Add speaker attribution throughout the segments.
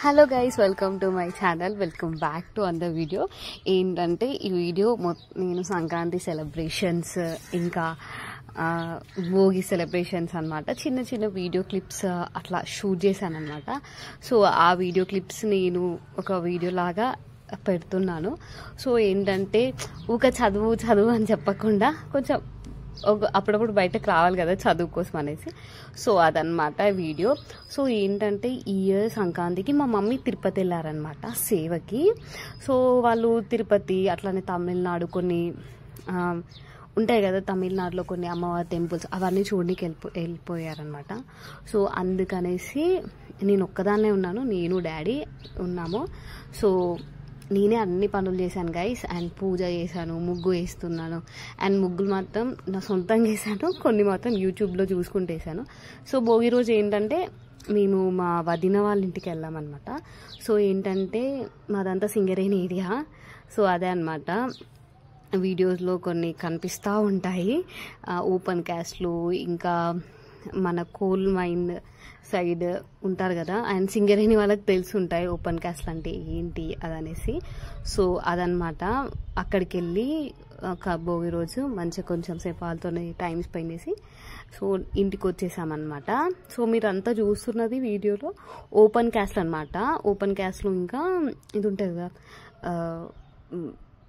Speaker 1: Hello guys, welcome to my channel. Welcome back to another video. ఏంటంటే ఈ video నేను Sankranti celebrations ఇంకా Bhogi celebrations అనమాట. చిన్న చిన్న వీడియో క్లిప్స్ అట్లా షూట్ చేశాను అనమాట. సో ఆ వీడియో క్లిప్స్ నేను ఒక వీడియో లాగా పెడుతున్నాను. సో ఏంటంటే చదువు అని చెప్పకుండా కొంచెం అప్పుడప్పుడు బయటకు రావాలి కదా చదువు కోసం అనేసి. సో అదనమాట వీడియో. సో ఏంటంటే ఈ ఇయర్ సంక్రాంతికి మా మమ్మీ తిరుపతి వెళ్ళారనమాట సేవకి. సో వాళ్ళు తిరుపతి అట్లానే తమిళనాడు కొన్ని ఉంటాయి కదా, తమిళనాడులో కొన్ని అమ్మవారి టెంపుల్స్ అవన్నీ చూడడానికి వెళ్ళిపోయారనమాట. సో అందుకనేసి నేను ఒక్కదాన్నే ఉన్నాను, నేను డాడీ ఉన్నాము. సో నేనే అన్ని పనులు చేశాను గైస్. అండ్ పూజ చేశాను, ముగ్గు వేస్తున్నాను. అండ్ ముగ్గులు మాత్రం నా సొంతంగా వేసాను, కొన్ని మాత్రం యూట్యూబ్లో చూసుకుంటూ వేసాను. సో భోగి రోజు ఏంటంటే మేము మా వదిన వాళ్ళ ఇంటికి వెళ్ళామన్నమాట. సో ఏంటంటే మాదంతా సింగరేణి ఏరియా. సో అదే అనమాట, వీడియోస్లో కొన్ని కనిపిస్తూ ఉంటాయి ఓపెన్ క్యాస్ట్లు, ఇంకా మన కోల్ మైన్ సైడ్ ఉంటారు కదా, అండ్ సింగరేణి వాళ్ళకి తెలిసి ఉంటాయి ఓపెన్ క్యాస్ట్లు అంటే ఏంటి అదనేసి. సో అదనమాట, అక్కడికి వెళ్ళి భోగి రోజు మంచిగా కొంచెం సేపు వాళ్ళతో టైం స్పెండ్ చేసి సో ఇంటికి వచ్చేసామన్నమాట. సో మీరంతా చూస్తున్నది వీడియోలో ఓపెన్ క్యాస్ట్లు అనమాట. ఓపెన్ క్యాస్ట్లో ఇంకా ఇది ఉంటుంది కదా,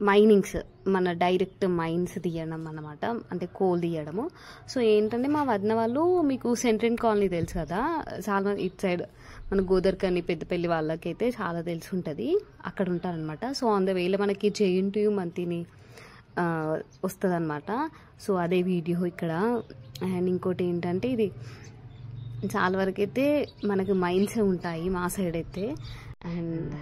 Speaker 1: మైనింగ్స్, మన డైరెక్ట్ మైన్స్ తీయడం అన్నమాట, అంటే కోల్ తీయడము. సో ఏంటంటే మా వదిన వాళ్ళు, మీకు సెంట్రల్ కాలనీ తెలుసు కదా, చాలా ఇటు సైడ్ మన గోదర్కని పెద్దపల్లి వాళ్ళకైతే చాలా తెలిసి ఉంటుంది, అక్కడ ఉంటారనమాట. సో ఆన్ ద వేలో మనకి జేఎన్టీ మంతిని వస్తుంది అనమాట. సో అదే వీడియో ఇక్కడ. అండ్ ఇంకోటి ఏంటంటే ఇది చాలా వరకు అయితే మనకి మైన్స్ ఉంటాయి మా సైడ్ అయితే. అండ్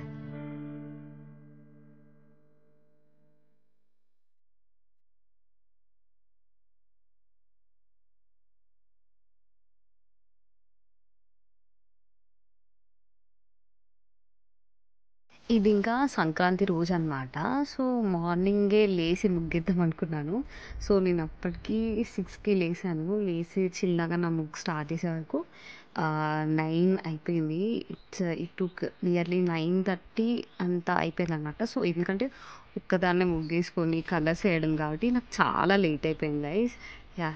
Speaker 1: ఇది ఇంకా సంక్రాంతి రోజు అనమాట. సో మార్నింగే లేచి ముగ్గేద్దాం అనుకున్నాను. సో నేను అప్పటికి 6కి లేసాను. లేచి చిన్నగా నా ముగ్గు స్టార్ట్ చేసే వరకు 9 అయిపోయింది. ఇట్ టుక్ నియర్లీ 9:30 అంతా అయిపోయింది అనమాట. సో ఎందుకంటే ఒక్కదాన్నే ముగ్గేసుకొని కలర్స్ వేయడం కాబట్టి నాకు చాలా లేట్ అయిపోయింది గైస్. యా,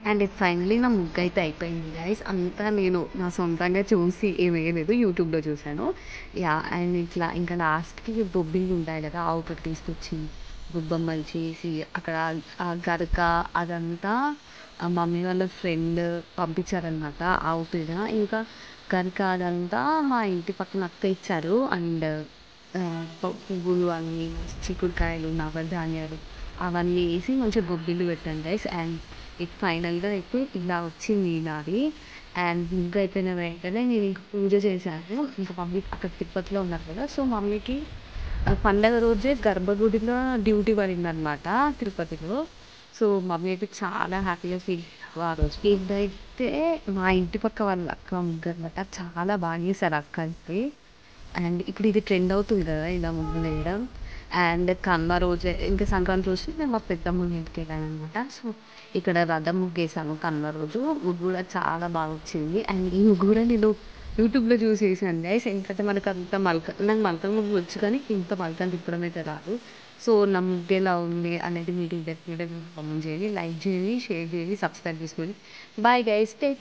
Speaker 1: అండ్ ఇది ఫైనలీ నా ముగ్గు అయితే అయిపోయింది గైస్. అంతా నేను నా సొంతంగా చూసి ఏం వేయలేదు, యూట్యూబ్లో చూశాను. యా, అండ్ ఇట్లా ఇంకా లాస్ట్కి బొబ్బిళ్ళు ఉంటాయి కదా, ఆవు పెట్టి తీసుకొచ్చి గుబ్బమ్మలు చేసి అక్కడ ఆ గరక అదంతా మమ్మీ వాళ్ళ ఫ్రెండ్ పంపించారనమాట, ఆవు పేడ. ఇంకా గరక అదంతా మా ఇంటి పక్కన అక్క ఇచ్చారు. అండ్ పువ్వులు అన్నీ, చిక్కుడుకాయలు, నవధాన్యాలు అవన్నీ వేసి మంచిగా బొబ్బిళ్ళు పెట్టాను గైస్. అండ్ ఇది ఫైనల్గా అయితే ఇలా వచ్చింది నాది. అండ్ ఇంకా అయిపోయిన వెంటనే నేను ఇంక పూజ చేశాను. ఇంకా మమ్మీ అక్కడ తిరుపతిలో ఉన్నారు కదా, సో మమ్మీకి పండగ రోజే గర్భగుడిలో డ్యూటీ పడింది అనమాట తిరుపతిలో. సో మమ్మీ అయితే చాలా హ్యాపీగా ఫీల్ ఆ రోజు. ఇదైతే మా ఇంటి పక్క వాళ్ళ అక్క ముగ్గు అనమాట, చాలా బాగా చేశారు అక్క అయితే. అండ్ ఇప్పుడు ఇది ట్రెండ్ అవుతుంది కదా ఇలా ముగ్గులు వేయడం. అండ్ కనుమ రోజే ఇంకా సంక్రాంతి రోజు నేను మా పెద్దమ్మ ఇంటికి వెళ్ళాను అనమాట. సో ఇక్కడ రథం ముగ్గు వేసాను కనుమ రోజు. ముగ్గు కూడా చాలా బాగా వచ్చింది. అండ్ ఈ ముగ్గు కూడా నేను యూట్యూబ్లో చూసి వేసాను గైస్. ఎందుకంటే మనకు అంత నాకు మలక ముగ్గు వచ్చు, కానీ ఇంత మలకలు తిప్పడం అయితే రాదు. సో నా ముగ్గు ఎలా ఉంది అనేది మీరు డెఫినెట్గా కామెంట్ చేయండి, లైక్ చేయండి, షేర్ చేయండి, సబ్స్క్రైబ్ చేసుకోండి. Bye guys, take